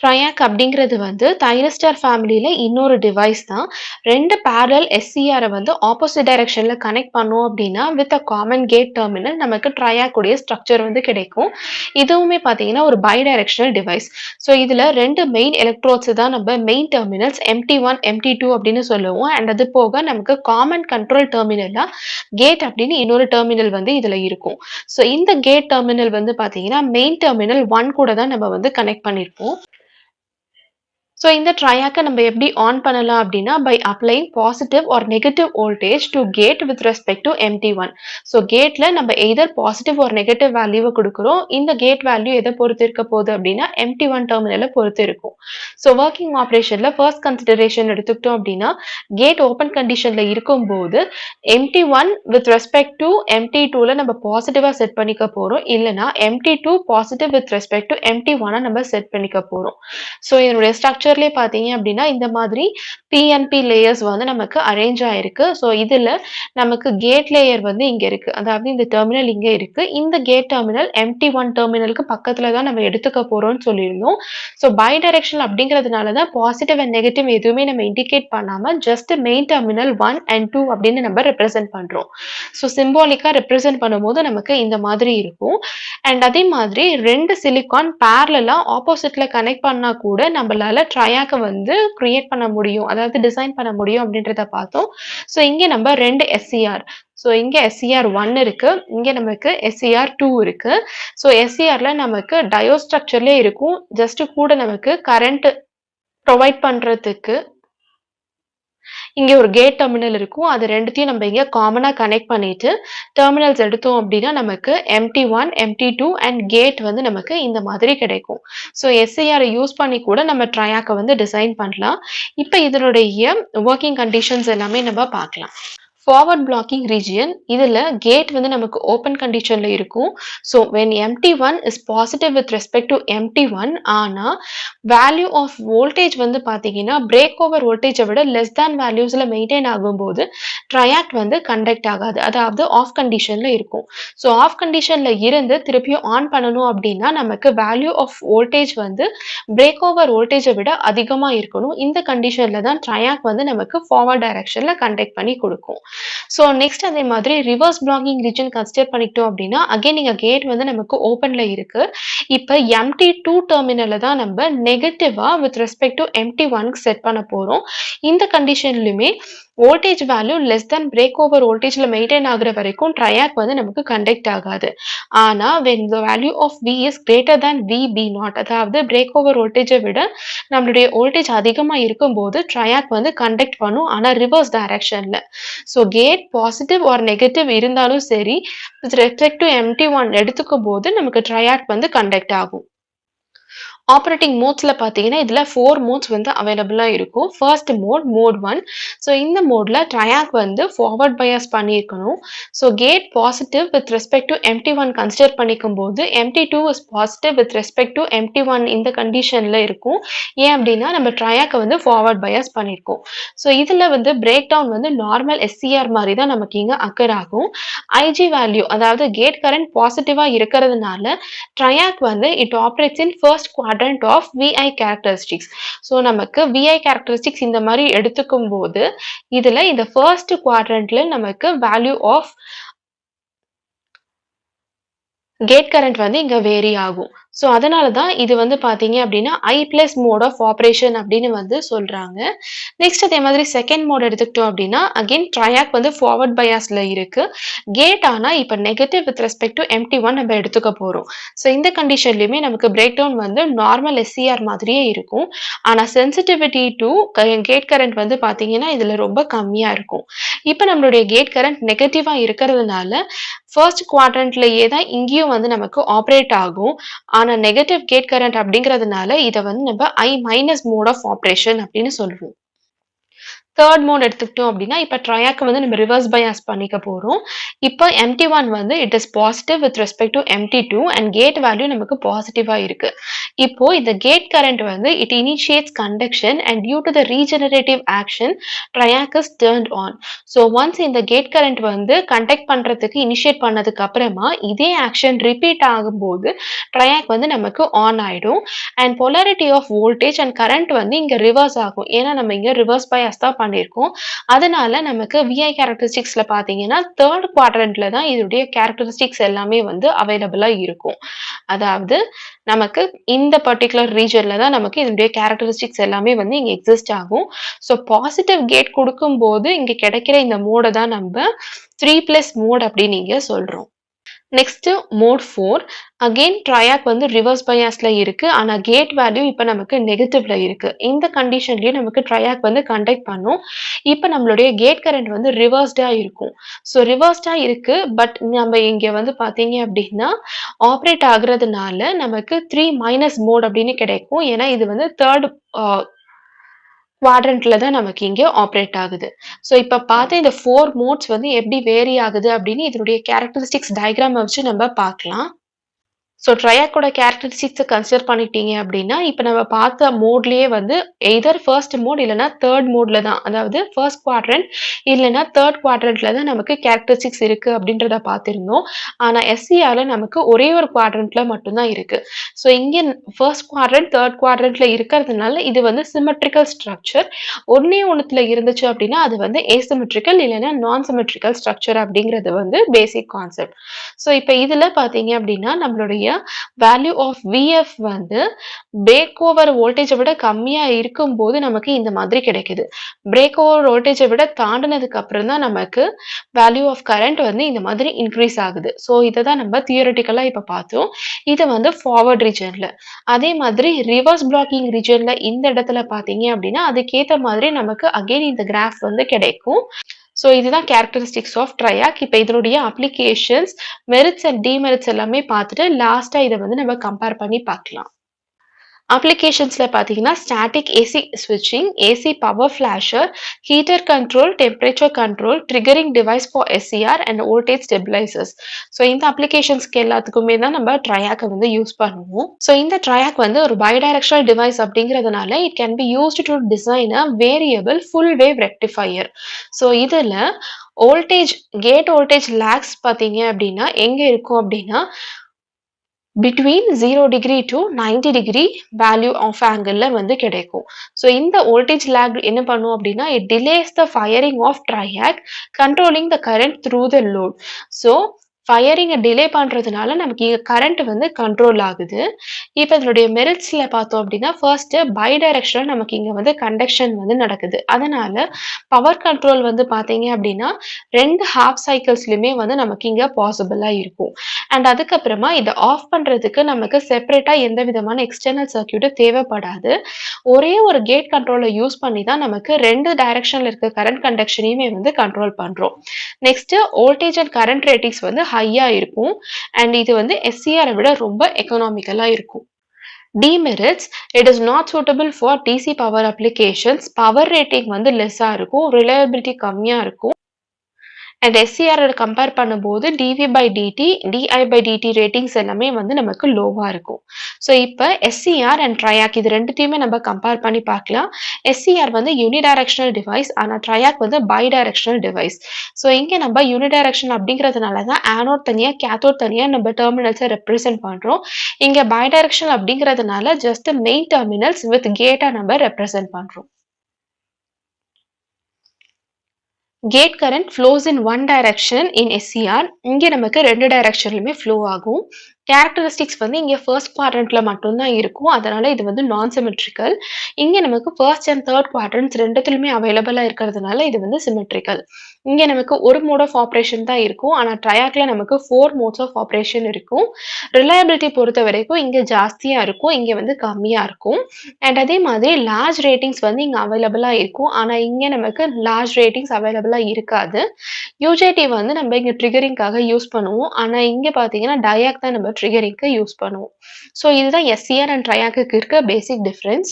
Triac அப்படிங்கிறது வந்து thyristor ஃபேமிலியில இன்னொரு டிவைஸ் தான். 2 பேரலல் எஸ்சிஆரை வந்து ஆப்போசிட் டைரக்ஷன்ல கனெக்ட் பண்ணோம் அப்படின்னா with a common gate terminal நமக்கு ட்ரையாக் உடைய ஸ்ட்ரக்சர் வந்து கிடைக்கும். இதுவுமே பார்த்தீங்கன்னா ஒரு பை டைரக்ஷனல் டிவைஸ். ஸோ இதுல 2 மெயின் எலக்ட்ரோட்ஸ் தான் நம்ம மெயின் டெர்மினல்ஸ் MT1, MT2 அப்படின்னு சொல்லுவோம். அண்ட் அது போக நமக்கு காமன் கண்ட்ரோல் டெர்மினலா கேட் அப்படின்னு இன்னொரு டெர்மினல் வந்து இதுல இருக்கும். ஸோ இந்த கேட் டெர்மினல் வந்து பார்த்தீங்கன்னா மெயின் டெர்மினல் 1 கூட தான் நம்ம வந்து கனெக்ட் பண்ணியிருப்போம். ஸோ இந்த ட்ரையாக்க நம்ம எப்படி ஆன் பண்ணலாம் அப்படின்னா by applying positive or negative voltage to gate with respect to MT1. So கேட்ல நம்ம எய்தர் பாசிட்டிவ் ஆர் நெகட்டிவ் வேல்யூவை கொடுக்குறோம். இந்த கேட் வேல்யூ எதை பொறுத்து இருக்க போகுது அப்படின்னா MT1 டெர்மினலை பொறுத்து இருக்கும். ஸோ ஒர்க்கிங் ஆப்ரேஷன்ல ஃபர்ஸ்ட் கன்சிடரேஷன் எடுத்துக்கிட்டோம் அப்படின்னா கேட் ஓப்பன் கண்டிஷன்ல இருக்கும்போது MT1 வித் ரெஸ்பெக்ட் டு MT2ல நம்ம பாசிட்டிவா செட் பண்ணிக்க போறோம். இல்லைன்னா MT2 positive with respect to MT1 நம்ம செட் பண்ணிக்க போறோம். ஸோ இதனுடைய ஸ்ட்ரக்சர்லேயே பார்த்தீங்க அப்படின்னா இந்த மாதிரி பிஎன்பி லேயர்ஸ் வந்து நமக்கு அரேஞ்ச் ஆயிருக்கு. ஸோ இதுல நமக்கு கேட் லேயர் வந்து இங்க இருக்கு. அதாவது இந்த டெர்மினல் இங்க இருக்கு. இந்த கேட் டெர்மினல் MT1 டெர்மினலுக்கு பக்கத்துல தான் நம்ம எடுத்துக்க போறோம்னு சொல்லியிருந்தோம். ஸோ பை டைரக்ஷனல் அப்படிங்கிறதுனால தான் பாசிட்டிவ் அண்ட் நெகட்டிவ் எதுவுமே நம்ம இண்டிகேட் பண்ணாம ஜஸ்ட் மெயின் டெர்மினல் 1 and 2 அப்படின்னு நம்ம ரெப்ரசென்ட் பண்றோம். ஸோ சிம்பாலிக்கா ரெப்ரசென்ட் பண்ணும்போது நமக்கு இந்த மாதிரி இருக்கும். அண்ட் அதே மாதிரி 2 சிலிக்கான் பேரலா ஆப்போசிட்ல கனெக்ட் பண்ணா கூட நம்மளால ட்ரையாக்க வந்து கிரியேட் பண்ண முடியும். அதாவது டிசைன் பண்ண முடியும் அப்படின்றத பார்த்தோம். ஸோ இங்க நம்ம 2 SCR. ஸோ இங்க SCR1 இருக்கு. இங்க நமக்கு SCR2 இருக்கு. ஸோ SCRல நமக்கு டயோட் ஸ்ட்ரக்சர்லயே இருக்கும். ஜஸ்ட் கூட நமக்கு கரண்ட் ப்ரொவைட் பண்றதுக்கு இங்க ஒரு கேட் டெர்மினல் இருக்கும். அது ரெண்டுத்தையும் நம்ம இங்க காமனா கனெக்ட் பண்ணிட்டு டெர்மினல்ஸ் எடுத்தோம் அப்படின்னா நமக்கு MT1, MT2 அண்ட் கேட் வந்து நமக்கு இந்த மாதிரி கிடைக்கும். ஸோ SCR யூஸ் பண்ணி கூட நம்ம ட்ரையாக்க வந்து டிசைன் பண்ணலாம். இப்போ இதனுடைய ஒர்க்கிங் கண்டிஷன்ஸ் எல்லாமே நம்ம பார்க்கலாம். ஃபார்வர்ட் பிளாக்கிங் ரீஜியன் இதுல கேட் வந்து நமக்கு ஓப்பன் கண்டிஷன்ல இருக்கும். So when MT1 is positive with respect to MT1 ஆனா வேல்யூ ஆஃப் வோல்டேஜ் வந்து பாத்தீங்கன்னா பிரேக் ஓவர் வோல்டேஜை விட லெஸ் தேன் வேல்யூஸ்ல மெயின்டைன் ஆகும்போது ட்ரையாக்ட் வந்து கண்டக்ட் ஆகாது. அதாவது ஆஃப் கண்டிஷன்ல இருக்கும். ஸோ ஆஃப் கண்டிஷன்ல இருந்து திருப்பியும் ஆன் பண்ணணும் அப்படின்னா நமக்கு வேல்யூ ஆஃப் வோல்டேஜ் வந்து பிரேக் ஓவர் வோல்டேஜை விட அதிகமா இருக்கணும். இந்த கண்டிஷன்ல தான் ட்ரையாக்ட் வந்து நமக்கு ஃபார்வர்ட் டைரக்ஷன்ல கண்டக்ட் பண்ணி கொடுக்கும். ஸோ நெக்ஸ்ட் அதே மாதிரி ரிவர்ஸ் பிளாக்கிங் ரீஜன் கன்சிடர் பண்ணிக்கிட்டோம் அப்படின்னா அகைன் இங்க கேட் வந்து நமக்கு ஓப்பன்ல இருக்கு. இப்போ MT2 டெர்மினல்ல தான் நம்ம நெகட்டிவா வித் ரெஸ்பெக்ட் டு MT1க்கு செட் பண்ண போறோம். இந்த கண்டிஷன்லயுமே voltage value less than break over வோல்டேஜ்ல மெயின்டைன் ஆகுற வரைக்கும் ட்ரையாக் வந்து நமக்கு கண்டக்ட் ஆகாது. ஆனா when the value of V is greater than VB0 அதாவது பிரேக் ஓவர் வோல்டேஜை விட நம்மளுடைய வோல்டேஜ் அதிகமா இருக்கும்போது ட்ரையாக் வந்து கண்டக்ட் பண்ணும். ஆனா ரிவர்ஸ் டைரக்ஷன்ல. So gate positive or negative இருந்தாலும் சரி வித் ரெஸ்பெக்ட் டு MT1 எடுத்துக்கும் போது நமக்கு ட்ரையாக் வந்து கண்டக்ட் ஆகும். ஆப்ரேட்டிங் மோட்ஸ்ல பார்த்தீங்கன்னா இதுல 4 மோட்ஸ் வந்து அவைலபிளா இருக்கும். First mode 1. ஸோ இந்த மோட்ல ட்ரையாக் வந்து ஃபார்வர்ட் பயாஸ் பண்ணியிருக்கணும். So gate positive with respect to MT1 consider பண்ணிக்கும் போது MT2 is positive with respect to MT1 இந்த கண்டிஷன்ல இருக்கும். ஏன் அப்படின்னா நம்ம ட்ரையாக்கை வந்து ஃபார்வர்ட் பயாஸ் பண்ணியிருக்கோம். ஸோ இதுல வந்து பிரேக் டவுன் வந்து நார்மல் SCR மாதிரி தான் நமக்கு இங்க அக்கர் ஆகும். IG வேல்யூ அதாவது கேட் கரண்ட் பாசிட்டிவா இருக்கிறதுனால ட்ரையாக் வந்து it operates in first quadrant of VI characteristics. So நமக்கு VI characteristics இந்த மாதிரி எடுத்துக்கும் போது இதுல இந்த ஃபர்ஸ்ட் குவாட்ரண்ட்ல நமக்கு வேல்யூ ஆஃப் கேட் கரண்ட் வந்து இங்க வேரி ஆகும். ஸோ அதனால தான் இது வந்து பார்த்தீங்க அப்படின்னா I plus mode of operation அப்படின்னு வந்து சொல்றாங்க. நெக்ஸ்ட் அதே மாதிரி செகண்ட் மோட் எடுத்துக்கிட்டோம் அப்படின்னா அகைன் ட்ரையாக் வந்து ஃபார்வர்ட் பயாஸ்ல இருக்கு. கேட் ஆனா இப்போ negative with respect to MT1 நம்ம எடுத்துக்க போறோம். ஸோ இந்த கண்டிஷன்லயுமே நமக்கு பிரேக் டவுன் வந்து நார்மல் SCR மாதிரியே இருக்கும். ஆனா சென்சிட்டிவிட்டி டு கேட் கரண்ட் வந்து பார்த்தீங்கன்னா இதுல ரொம்ப கம்மியா இருக்கும். இப்போ நம்மளுடைய கேட் கரண்ட் நெகட்டிவா இருக்கிறதுனால ஃபர்ஸ்ட் குவாட்ரண்ட்லயே தான் இங்கேயும் வந்து நமக்கு ஆப்ரேட் ஆகும். ஆனா நெகட்டிவ் கேட் கரண்ட் அப்படிங்கிறதுனால இதை வந்து நம்ம I minus mode of operation அப்படின்னு சொல்லுவோம். தேர்ட் மோட் எடுத்துக்கிட்டோம் அப்படின்னா, இப்ப ட்ரையாக்க வந்து நம்ம ரிவர்ஸ் பயாஸ் பண்ணிக்க போறோம். இப்ப எம்டி1 வந்து it is positive with respect to MT two and gate value நமக்கு பாசிட்டிவா இருக்கு. இப்போ இந்த கேட் கரண்ட் வந்து it initiates conduction and due to the regenerative action triac is turned on. So once இந்த கேட் கரண்ட் வந்து கண்டக்ட் பண்றதுக்கு இனிஷியேட் பண்ணதுக்கு அப்புறமா இதே ஆக்ஷன் ரிப்பீட் ஆகும்போது ட்ரையாக் வந்து நமக்கு ஆன் ஆயிடும். And polarity of voltage and current வந்து இங்க ரிவர்ஸ் ஆகும். ஏன்னா நம்ம இங்க ரிவர்ஸ் பயாஸ் தான் பண்ணியிருக்கோம். அதனால நமக்கு VI கேரக்டரிஸ்டிக்ஸ்ல பார்த்தீங்கன்னா, 3rd குவாட்ரண்ட்ல தான் இதோடைய கேரக்டரிஸ்டிக்ஸ் எல்லாமே வந்து அவைலபிளா இருக்கும். அதாவது நமக்கு இந்த பர்ட்டிகுலர் ரீஜியன்ல தான் நமக்கு இதனுடைய கேரக்டரிஸ்டிக்ஸ் எல்லாமே வந்து இங்க எக்ஸிஸ்ட் ஆகும். ஸோ பாசிட்டிவ் கேட் குடுக்கும்போது இங்க கிடைக்கிற இந்த மோட தான் நம்ப 3+ மோட் அப்படின்னு இங்க சொல்றோம். நெக்ஸ்ட் மோட் 4 அகைன் ட்ரையாக் வந்து ரிவர்ஸ் பயாஸ்ல இருக்கு. ஆனா கேட் வேல்யூ இப்ப நமக்கு நெகட்டிவ்ல இருக்கு. இந்த கண்டிஷன்லயும் நமக்கு ட்ரையாக் வந்து கண்டக்ட் பண்ணும். இப்ப நம்மளுடைய கேட் கரண்ட் வந்து ரிவர்ஸ்டா இருக்கும். ஸோ ரிவர்ஸ்டா இருக்கு. பட் நம்ம இங்க வந்து பார்த்தீங்க அப்படின்னா, ஆப்பரேட் ஆகுறதுனால நமக்கு 3- மோட் அப்படின்னு கிடைக்கும். ஏன்னா இது வந்து 3rd குவாட்ரண்ட்ல தான் நமக்கு இங்க ஆப்பரேட் ஆகுது. ஸோ இப்ப பார்த்த இந்த 4 மோட்ஸ் வந்து எப்படி வேரி ஆகுது அப்படின்னு இதனுடைய கேரக்டரிஸ்டிக்ஸ் டயகிராம வச்சு நம்ம பார்க்கலாம். ஸோ ட்ரையாக்கோட கேரக்டரிஸ்டிக்ஸ கன்சிடர் பண்ணிட்டீங்க அப்படின்னா, இப்ப நம்ம பார்த்த மோட்லயே வந்து எய்தர் 1st மோட் இல்லன்னா 3rd மோட்ல தான். அதாவது 1st குவாட்ரண்ட் இல்லன்னா 3rd குவாட்ரண்ட்ல தான் நமக்கு கேரக்டரிஸ்டிக்ஸ் இருக்கு அப்படின்றத பார்த்திருந்தோம். ஆனா SCRல நமக்கு ஒரே ஒரு குவாட்ரண்ட்ல மட்டும் தான் இருக்கு. ஸோ இங்க 1st குவாட்ரண்ட், 3rd குவாட்ரண்ட்ல இருக்கிறதுனால இது வந்து சிம்மெட்ரிக்கல் ஸ்ட்ரக்சர். ஒண்ணே ஒண்ணுத்துல இருந்துச்சு அப்படின்னா, அது வந்து ஏசிமெட்ரிக்கல் இல்லன்னா நான் சிம்மெட்ரிக்கல் ஸ்ட்ரக்சர் அப்படிங்கிறது வந்து பேசிக் கான்செப்ட். ஸோ இப்ப இதுல பார்த்தீங்க அப்படின்னா, நம்மளுடைய வேல்யூ ஆஃப் VF வந்து பிரேக் ஓவர் வோல்டேஜ விட கம்மியா இருக்கும்போது நமக்கு இந்த மாதிரி கிடைக்குது. பிரேக் ஓவர் வோல்டேஜ விட தாண்டுனதுக்கு அப்புறம் தான் நமக்கு வேல்யூ ஆஃப் கரண்ட் வந்து இந்த மாதிரி இன்க்ரீஸ் ஆகுது. ஸோ இத தான் நம்ம தியரட்டிக்கலா இப்ப பார்த்தோம். இது வந்து ஃபார்வர்ட் ரீஜியன்ல. அதே மாதிரி ரிவர்ஸ் பிளாக்கிங் ரீஜியன்ல இந்த இடத்துல பார்த்தீங்க அப்படின்னா, அதுக்கேத்த மாதிரி நமக்கு அகைன் இந்த கிராஃப் வந்து கிடைக்கும். ஸோ இதுதான் கேரக்டரிஸ்டிக்ஸ் ஆஃப் ட்ரையாக். இப்ப இதனுடைய அப்ளிகேஷன்ஸ், மெரிட்ஸ் அண்ட் டிமெரிட்ஸ் எல்லாமே பார்த்துட்டு லாஸ்ட்டா இத வந்து நம்ம கம்பேர் பண்ணி பார்க்கலாம். அப்ளிகேஷன்ஸ்ல பார்த்தீங்கன்னா, ஸ்டாட்டிக் ஏசி ஸ்விட்சிங், AC power flasher, heater control, temperature control, triggering device for SCR and voltage stabilizers. So இந்த அப்ளிகேஷன்ஸ்க்கு எல்லாத்துக்குமே தான் நம்ம ட்ரையாக்க வந்து யூஸ் பண்ணுவோம். ஸோ இந்த ட்ரையாக் வந்து ஒரு பைடைரக்ஷனல் டிவைஸ் அப்படிங்கிறதுனால it can be used to design a variable full wave rectifier. So இதுல கேட் வோல்டேஜ் லேக்ஸ் பார்த்தீங்க அப்படின்னா, எங்க இருக்கும் அப்படின்னா, between 0 degree to 90 degree value of ஆங்கிள்ல வந்து கிடைக்கும். ஸோ இந்த வோல்டேஜ் லேக் என்ன பண்ணும் அப்படின்னா, it delays the firing of triac controlling the current through the load. So ஃபயரிங்க டிலே பண்றதுனால நமக்கு இங்க கரண்ட் வந்து கண்ட்ரோல் ஆகுது. இப்ப இதனுடைய மெரிட்ஸ்ல பார்த்தோம் அப்படின்னா, ஃபர்ஸ்ட் பைடைரக்ஷனல் நமக்கு இங்க வந்து கண்டக்ஷன் வந்து நடக்குது. அதனால பவர் கண்ட்ரோல் வந்து பார்த்தீங்க அப்படின்னா, 2 ஹாஃப் சைக்கிள்ஸ்லயுமே வந்து நமக்கு இங்க பாசிபிளா இருக்கும். அண்ட் அதுக்கப்புறமா இத ஆஃப் பண்றதுக்கு நமக்கு செப்பரேட்டா எந்த விதமான எக்ஸ்டர்னல் சர்க்யூட்டும் தேவைப்படாது. ஒரே ஒரு கேட் கண்ட்ரோல யூஸ் பண்ணி தான் நமக்கு 2 டைரக்ஷன்ல இருக்க கரண்ட் கண்டக்ஷனையுமே வந்து கண்ட்ரோல் பண்றோம். Next voltage and current ratings வந்து ஹையா இருக்கும். அண்ட் இது வந்து SCR விட ரொம்ப எக்கனாமிக்கலா இருக்கும். Demerits, it is not suitable for DC power applications. Power rating வந்து லெஸ்ஸா இருக்கும். ரிலையபிலிட்டி கம்மியா இருக்கும். அண்ட் SCR கம்பேர் பண்ணும்போது dV/dt, di/dt ரேட்டிங்ஸ் எல்லாமே வந்து நமக்கு லோவா இருக்கும். ஸோ இப்ப SCR அண்ட் ட்ரையாக் இது 2த்தையுமே நம்ம கம்பேர் பண்ணி பார்க்கலாம். SCR வந்து யூனிடைரக்ஷனல் டிவைஸ். ஆனா ட்ரையாக் வந்து பைடைரக்ஷனல் டிவைஸ். ஸோ இங்க நம்ம யூனிடைரக்ஷனல் அப்படிங்கிறதுனால தான் ஆனோட் தனியா, கேத்தோட் தனியா நம்ம டெர்மினல்ஸை ரெப்ரசென்ட் பண்றோம். இங்க பைடைரக்ஷனல் அப்படிங்கிறதுனால ஜஸ்ட் மெயின் டெர்மினல்ஸ் வித் கேட்டா நம்ம ரெப்ரசென்ட் பண்றோம். Gate current flows in one direction in SCR. இங்க நமக்கு 2 டைரக்ஷன்லயுமே ஃப்ளோ ஆகும். கேரக்டரிஸ்டிக்ஸ் வந்து இங்க ஃபர்ஸ்ட் குவாட்ரண்ட்ல மட்டும் தான் இருக்கும். அதனால இது வந்து நான் சிமெட்ரிக்கல். இங்க நமக்கு ஃபர்ஸ்ட் அண்ட் தேர்ட் குவாட்ரண்ட்ஸ் 2த்துலயுமே அவைலபிளா இருக்கிறதுனால இது வந்து சிமெட்ரிக்கல். இங்க நமக்கு ஒரு மோட் ஆஃப் ஆப்பரேஷன் தான் இருக்கும். ஆனா ட்ரையாக்ல நமக்கு 4 மோட்ஸ் ஆஃப் ஆப்பரேஷன் இருக்கும். ரிலையபிலிட்டி பொறுத்த வரைக்கும் இங்க ஜாஸ்தியா இருக்கும். இங்க வந்து கம்மியா இருக்கும். அண்ட் அதே மாதிரி லார்ஜ் ரேட்டிங்ஸ் வந்து இங்க அவைலபிளா இருக்கும். ஆனா இங்க நமக்கு லார்ஜ் ரேட்டிங்ஸ் அவைலபிளா இருக்காது. UJT வந்து நம்ம இங்க ட்ரிகரிங்காக யூஸ் பண்ணுவோம். ஆனா இங்க பார்த்தீங்கன்னா, டயாக் தான் நம்ம ட்ரிகரிங்க்கு யூஸ் பண்ணுவோம். ஸோ இதுதான் SCR அண்ட் ட்ரையாக்குக்கு இருக்க பேசிக் டிஃபரன்ஸ்.